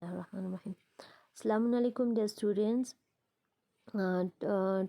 Bismillahirrahmanirrahim. Assalamu alaikum, dear students.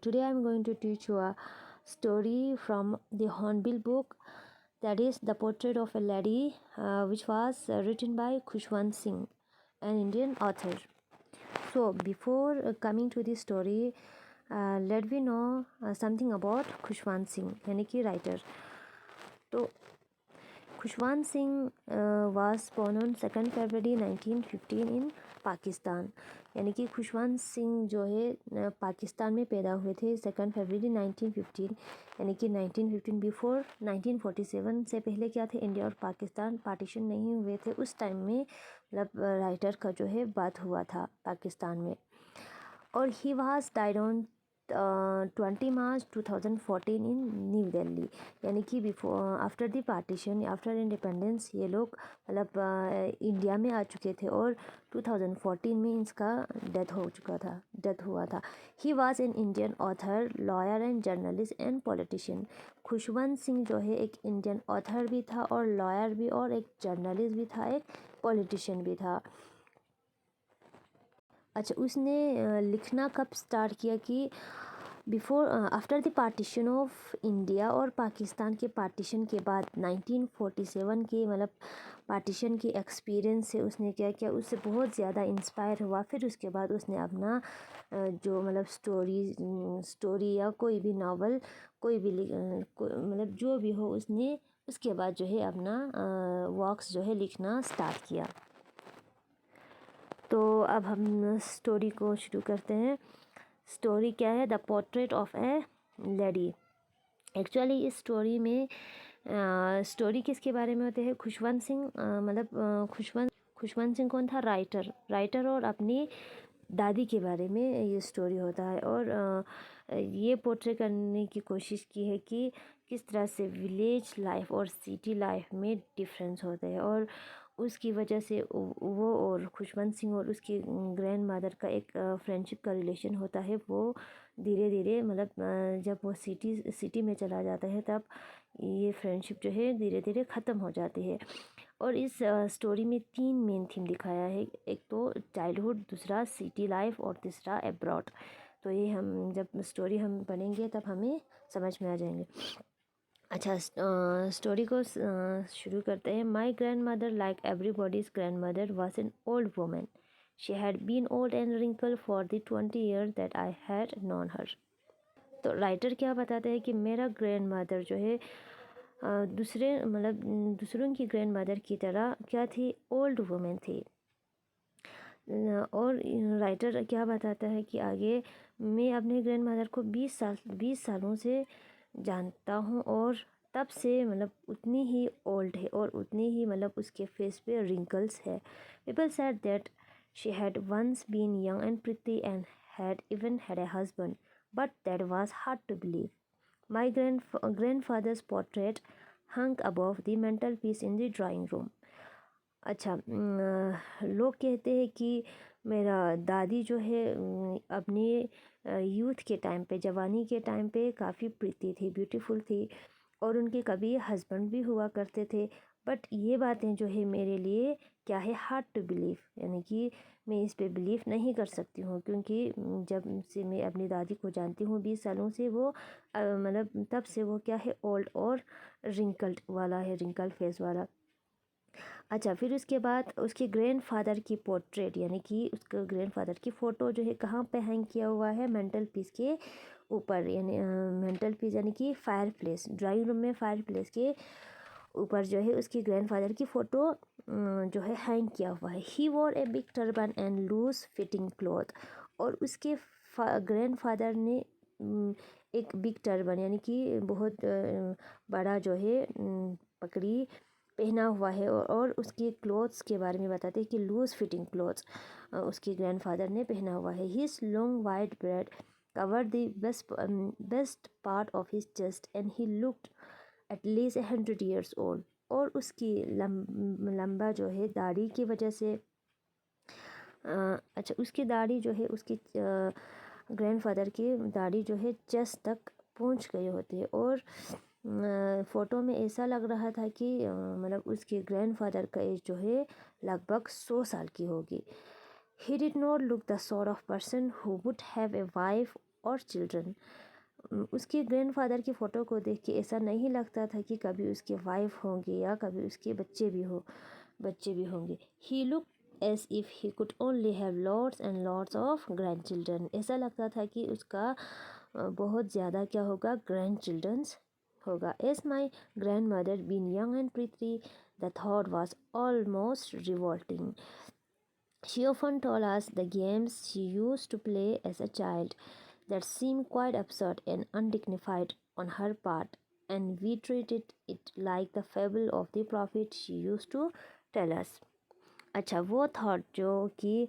Today I am going to teach you a story from the Hornbill book, that is The Portrait of a Lady, which was written by Khushwant Singh, an Indian author. So before coming to the story, let me know something about Khushwant Singh, यानी कि writer. तो Khushwant Singh was born on 2 फरवरी 1915 इन पाकिस्तान, यानी कि खुशवंत सिंह जो है पाकिस्तान में पैदा हुए थे 2 फरवरी 1915, यानी कि 1915 बिफोर 1947 से पहले क्या थे, इंडिया और पाकिस्तान पार्टीशन नहीं हुए थे उस टाइम में, मतलब राइटर का जो है बात हुआ था पाकिस्तान में। और he was died on 20 March 2014 in new Delhi, यानी कि before after the partition, after independence ये लोग मतलब इंडिया में आ चुके थे और 2014 में इसका डेथ हुआ था। He was an Indian author, lawyer and journalist and politician. Khushwant Singh जो है एक इंडियन ऑथर भी था और लॉयर भी और एक जर्नलिस्ट भी था, एक पॉलिटिशियन भी था। अच्छा, उसने लिखना कब स्टार्ट किया कि before after the partition of India, और पाकिस्तान के पार्टीशन के बाद 1947 के मतलब पार्टीशन के एक्सपीरियंस से उसने क्या किया, उससे बहुत ज़्यादा इंस्पायर हुआ। फिर उसके बाद उसने अपना जो मतलब स्टोरी या कोई भी नावल, कोई भी मतलब जो भी हो, उसने उसके बाद जो है अपना वर्क्स जो है लिखना स्टार्ट किया। तो अब हम स्टोरी को शुरू करते हैं। स्टोरी क्या है, the portrait of A lady. Actually इस स्टोरी में स्टोरी किसके बारे में होते हैं, खुशवंत सिंह, मतलब खुशवंत सिंह कौन था, राइटर और अपनी दादी के बारे में ये स्टोरी होता है। और ये पोर्ट्रे करने की कोशिश की है कि किस तरह से विलेज लाइफ और सिटी लाइफ में डिफरेंस होते हैं, और उसकी वजह से वो और खुशवंत सिंह और उसकी ग्रैंड मदर का एक फ्रेंडशिप का रिलेशन होता है। वो धीरे धीरे मतलब जब वो सिटी में चला जाता है तब ये फ्रेंडशिप जो है धीरे धीरे ख़त्म हो जाती है। और इस स्टोरी में 3 मेन थीम दिखाया है, एक तो चाइल्डहुड, दूसरा सिटी लाइफ और तीसरा अब्रॉड। तो ये हम जब स्टोरी हम पढ़ेंगे तब हमें समझ में आ जाएंगे। अच्छा, स्टोरी को शुरू करते हैं। My grandmother, like everybody's grandmother, was an old women. She had been old and wrinkle for the 20 years that I had known her. तो राइटर क्या बताते हैं कि मेरा ग्रैंड मदर जो है दूसरों की ग्रैंड मदर की तरह क्या थी, ओल्ड वुमेन थी। और राइटर क्या बताता है कि आगे, मैं अपने ग्रैंड मदर को 20 सालों से जानता हूँ और तब से मतलब उतनी ही ओल्ड है और उतनी ही मतलब उसके फेस पे रिंकल्स है। People said that she had once been young and pretty and had even had a husband, but that was hard to believe. My grandfather's portrait hung above the mantelpiece in the drawing room. अच्छा, लोग कहते हैं कि मेरा दादी जो है अपने यूथ के टाइम पे, जवानी के टाइम पे काफ़ी प्रीति थी, ब्यूटीफुल थी, और उनके कभी हस्बैंड भी हुआ करते थे। बट ये बातें जो है मेरे लिए क्या है, हार्ड टू बिलीव, यानी कि मैं इस पे बिलीव नहीं कर सकती हूँ, क्योंकि जब से मैं अपनी दादी को जानती हूँ 20 सालों से, वो मतलब तब से वो क्या है, ओल्ड और रिंकल्ड वाला है, रिंकल फेस वाला। अच्छा, फिर उसके बाद उसके ग्रैंडफादर की पोर्ट्रेट, यानी कि उसके ग्रैंडफादर की फ़ोटो जो है कहाँ पे हैंग किया हुआ है, मेंटल पीस के ऊपर, यानी मेंटल पीस यानी कि फायर प्लेस, ड्राइंग रूम में फायर प्लेस के ऊपर जो है उसकी ग्रैंडफादर की फ़ोटो जो है हैंग किया हुआ है। He wore a big turban and loose fitting cloth, और उसके ग्रैंडफादर ने एक बिग टर्बन यानी कि बहुत बड़ा जो है पगड़ी पहना हुआ है, और उसके क्लोथ्स के बारे में बताते हैं कि लूज फिटिंग क्लोथ्स उसके ग्रैंडफादर ने पहना हुआ है। His long white bread cover the best part of his chest and he looked at least 100 years old. और उसकी लंबा जो है दाढ़ी की वजह से अच्छा, उसकी दाढ़ी जो है, उसकी ग्रैंडफादर की दाढ़ी जो है चेस्ट तक पहुंच गई होती है, और फ़ोटो में ऐसा लग रहा था कि मतलब उसके ग्रैंडफादर का एज जो है लगभग 100 साल की होगी। He did not look the sort of person who would have a wife or children. उसके ग्रैंडफादर की फ़ोटो को देख के ऐसा नहीं लगता था कि कभी उसके वाइफ होंगे या कभी उसके बच्चे भी होंगे. He looked as if he could only have lots and lots of grandchildren. ऐसा लगता था कि उसका बहुत ज़्यादा क्या होगा, grandchildren होगा. As my grandmother being young and pretty, the thought was almost revolting. She often told us the games she used to play as a child that seemed quite absurd and undignified on her part, and we treated it like the fable of the prophet she used to tell us. अच्छा, वो thought जो कि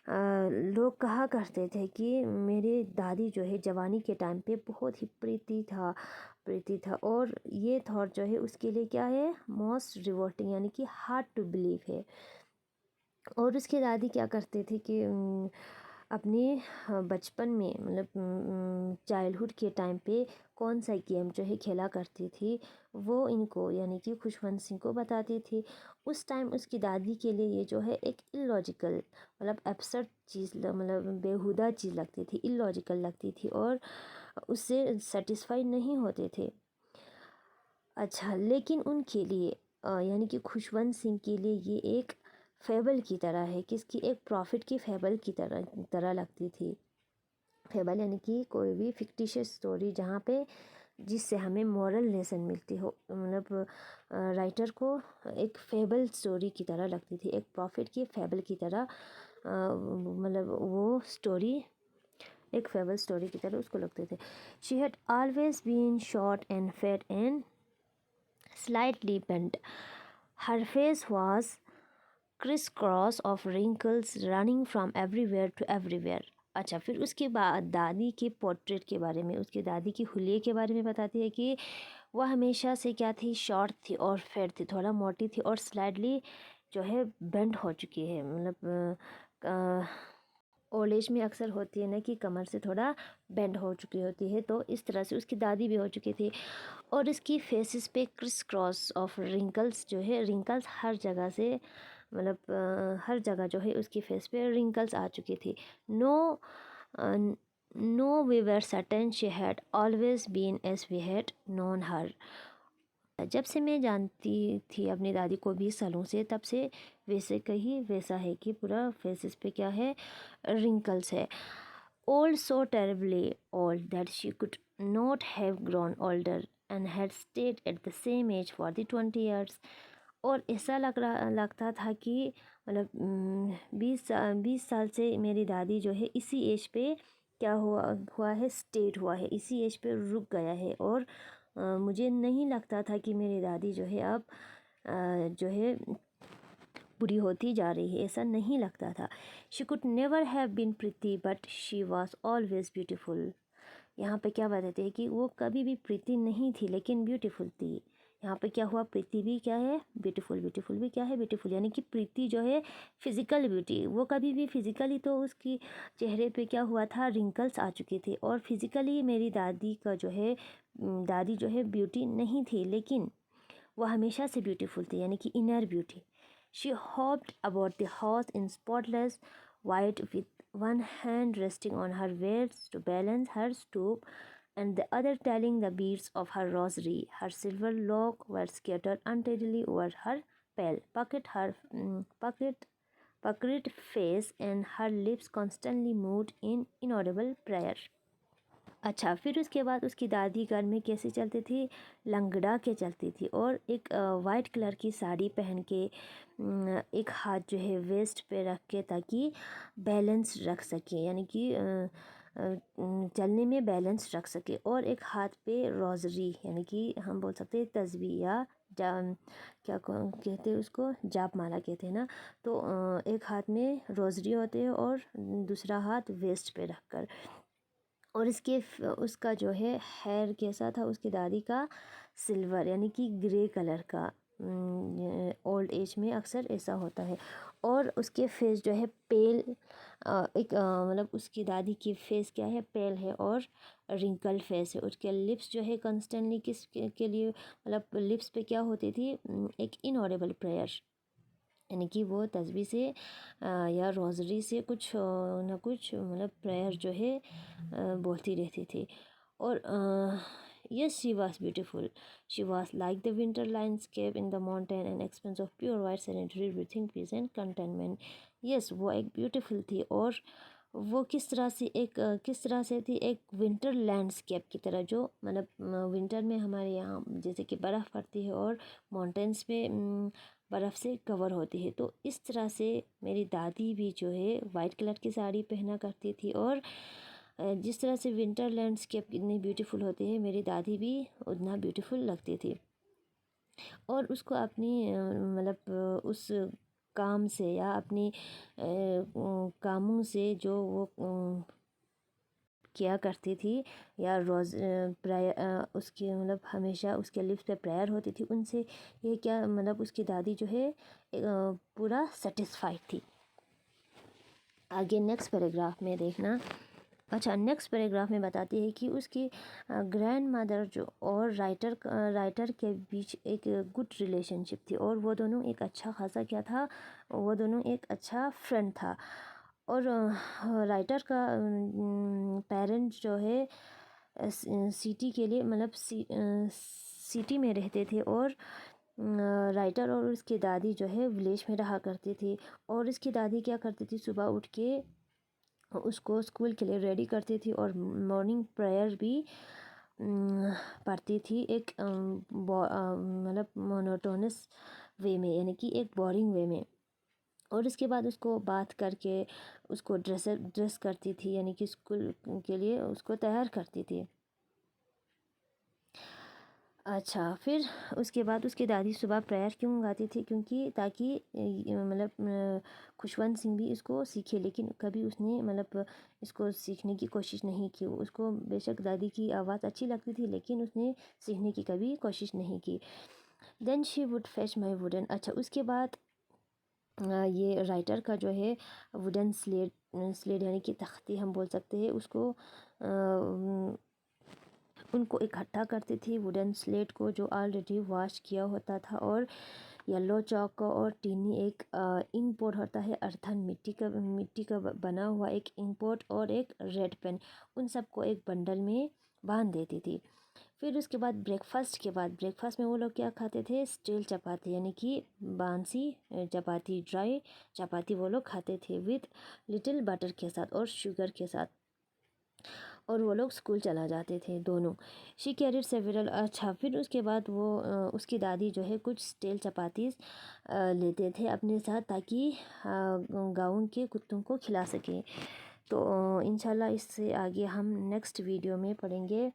लोग कहा करते थे कि मेरी दादी जो है जवानी के टाइम पे बहुत ही प्रीति था, और ये थॉट जो है उसके लिए क्या है, मोस्ट रिवोल्टिंग यानी कि हार्ड टू बिलीव है. और उसकी दादी क्या करते थे कि अपने बचपन में मतलब चाइल्डहुड के टाइम पे कौन सा गेम जो है खेला करती थी, वो इनको यानी कि खुशवंत सिंह को बताती थी. उस टाइम उसकी दादी के लिए ये जो है एक इलॉजिकल मतलब एब्सर्ड चीज़ मतलब बेहुदा चीज़ लगती थी, इलॉजिकल लगती थी, और उससे सेटिस्फाई नहीं होते थे. अच्छा, लेकिन उनके लिए यानी कि खुशवंत सिंह के लिए ये एक फेबल की तरह है, किसकी, एक प्रॉफिट की फेबल की तरह लगती थी. फेबल यानी कि कोई भी फिक्टिशियस स्टोरी जहाँ पे जिससे हमें मॉरल लेसन मिलती हो, मतलब राइटर को एक फेबल स्टोरी की तरह लगती थी, एक प्रॉफिट की फेबल की तरह मतलब वो स्टोरी एक फेबल स्टोरी की तरह उसको लगते थे. She had always been short and fat and slightly bent. Her face was crisscross of wrinkles running from everywhere to everywhere. अच्छा, फिर उसके बाद दादी के पोर्ट्रेट के बारे में, उसकी दादी की हुलिये के बारे में बताती है कि वह हमेशा से क्या थी, शॉर्ट थी और फेट थी, थोड़ा मोटी थी और स्लाइडली जो है बेंड हो चुकी है. मतलब ओल्ड एज में अक्सर होती है ना कि कमर से थोड़ा बेंड हो चुकी होती है, तो इस तरह से उसकी दादी भी हो चुकी थी. और इसकी फेसेस पे क्रिस क्रॉस ऑफ रिंकल्स जो है, रिंकल्स हर जगह से मतलब हर जगह जो है उसकी फेस पे रिंकल्स आ चुकी थी. No we were certain she had always been as we had known her. जब से मैं जानती थी अपनी दादी को 20 सालों से, तब से वैसा है कि पूरा फेसेस पे क्या है, रिंकल्स है. Old, so terribly old that she could not have grown older and had stayed at the same age for the 20 years. और ऐसा लगता था कि मतलब 20 साल से मेरी दादी जो है इसी एज पे क्या हुआ है, स्टेट हुआ है, इसी एज पे रुक गया है. और मुझे नहीं लगता था कि मेरी दादी जो है अब जो है बुरी होती जा रही है, ऐसा नहीं लगता था. She could never have been pretty but she was always beautiful. यहाँ पे क्या बताते हैं कि वो कभी भी प्रीति नहीं थी लेकिन ब्यूटीफुल थी. यहाँ पे क्या हुआ, प्रीति भी क्या है, ब्यूटीफुल भी क्या है, ब्यूटीफुल. यानी कि प्रीति जो है फिज़िकल ब्यूटी, वो कभी भी फिज़िकली तो उसकी चेहरे पे क्या हुआ था, रिंकल्स आ चुके थे. और फिज़िकली मेरी दादी का जो है दादी जो है ब्यूटी नहीं थी, लेकिन वो हमेशा से ब्यूटीफुल थी, यानी कि inner beauty. She hopped about the house in spotless white with one hand resting on her waist to balance her stoop, and the other telling the beads of her rosary. Her silver lock were scattered untidily over her pale, puckered face, and her lips constantly moved in inaudible prayer. अच्छा, फिर उसके बाद उसकी दादी घर में कैसे चलती थी, लंगड़ा के चलती थी, और एक वाइट कलर की साड़ी पहन के एक हाथ जो है वेस्ट पे रख के ताकि बैलेंस रख सके, यानी कि चलने में बैलेंस रख सके. और एक हाथ पे रोज़री यानी कि हम बोल सकते हैं तस्बीह या क्या कहते हैं उसको, जाप माला कहते हैं ना. तो एक हाथ में रोज़री होते हैं और दूसरा हाथ वेस्ट पे रख कर. और उसका जो है हेयर कैसा था उसकी दादी का, सिल्वर यानी कि ग्रे कलर का. ओल्ड एज में अक्सर ऐसा होता है. और उसके फेस जो है पेल, एक मतलब उसकी दादी की फेस क्या है, पेल है और रिंकल फेस है. उसके लिप्स जो है कंस्टेंटली के लिए मतलब लिप्स पे क्या होती थी, एक इनऑडिबल प्रेयर. यानी कि वो तस्बीह से या रोज़री से कुछ ना कुछ मतलब प्रेयर जो है बोलती रहती थी। और yes, she was beautiful. She was like the winter landscape in the mountain, an expanse of pure white serenity, breathing peace and contentment. yes, वो एक ब्यूटीफुल थी। और वो किस तरह से किस तरह से थी, एक विंटर लैंडस्केप की तरह, जो मतलब विंटर में हमारे यहाँ जैसे कि बर्फ़ पड़ती है और माउंटेन्स पे बर्फ़ से कवर होती है, तो इस तरह से मेरी दादी भी जो है वाइट कलर की साड़ी पहना करती थी। और जिस तरह से विंटर लैंडस्केप इतनी ब्यूटीफुल होती है, मेरी दादी भी उतना ब्यूटीफुल लगती थी। और उसको अपनी मतलब उस काम से या अपनी कामों से जो वो किया करती थी, या रोज़ प्रायर उसकी मतलब हमेशा उसके लिप्स पे प्रेयर होती थी, उनसे ये क्या मतलब उसकी दादी जो है पूरा सेटिस्फाइड थी। आगे नेक्स्ट पैराग्राफ में देखना। अच्छा, नेक्स्ट पैराग्राफ में बताती है कि उसकी ग्रैंड मदर जो और राइटर के बीच एक गुड रिलेशनशिप थी, और वो दोनों एक अच्छा खासा क्या था, वो दोनों एक अच्छा फ्रेंड था। और राइटर का पेरेंट्स जो है सिटी के लिए मतलब सिटी में रहते थे, और राइटर और उसकी दादी जो है विलेज में रहा करती थी। और उसकी दादी क्या करती थी, सुबह उठ के उसको स्कूल के लिए रेडी करती थी, और मॉर्निंग प्रेयर भी पढ़ती थी, एक मतलब मोनोटोनस वे में, यानी कि एक बोरिंग वे में। और उसके बाद उसको बात करके उसको ड्रेस करती थी, यानी कि स्कूल के लिए उसको तैयार करती थी। अच्छा, फिर उसके बाद उसकी दादी सुबह प्रेयर क्यों गाती थी, क्योंकि ताकि मतलब खुशवंत सिंह भी इसको सीखे, लेकिन कभी उसने मतलब इसको सीखने की कोशिश नहीं की। उसको बेशक दादी की आवाज़ अच्छी लगती थी, लेकिन उसने सीखने की कभी कोशिश नहीं की। Then she would fetch my wooden. अच्छा, उसके बाद ये राइटर का जो है वुडन स्लेट यानी कि तख्ती हम बोल सकते हैं उसको, उनको इकट्ठा करती थी वुडन स्लेट को, जो ऑलरेडी वॉश किया होता था। और येलो चौक और टीनी एक इंक पोट होता है, अर्थन मिट्टी का बना हुआ एक इंक पोट, और एक रेड पेन, उन सबको एक बंडल में बांध देती थी। फिर उसके बाद ब्रेकफास्ट में वो लोग क्या खाते थे, स्टील चपाती, यानी कि बांसी चपाती, ड्राई चपाती वो लोग खाते थे विद लिटिल बटर के साथ और शुगर के साथ। और वो लोग स्कूल चला जाते थे दोनों। She carried several. अच्छा, फिर उसके बाद वो उसकी दादी जो है कुछ स्टील चपातीस लेते थे अपने साथ, ताकि गाँव के कुत्तों को खिला सके। तो इंशाल्लाह इससे आगे हम नेक्स्ट वीडियो में पढ़ेंगे।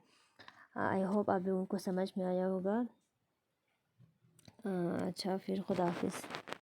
आई होप आप लोगों को समझ में आया होगा। अच्छा, फिर खुदा हाफिज़।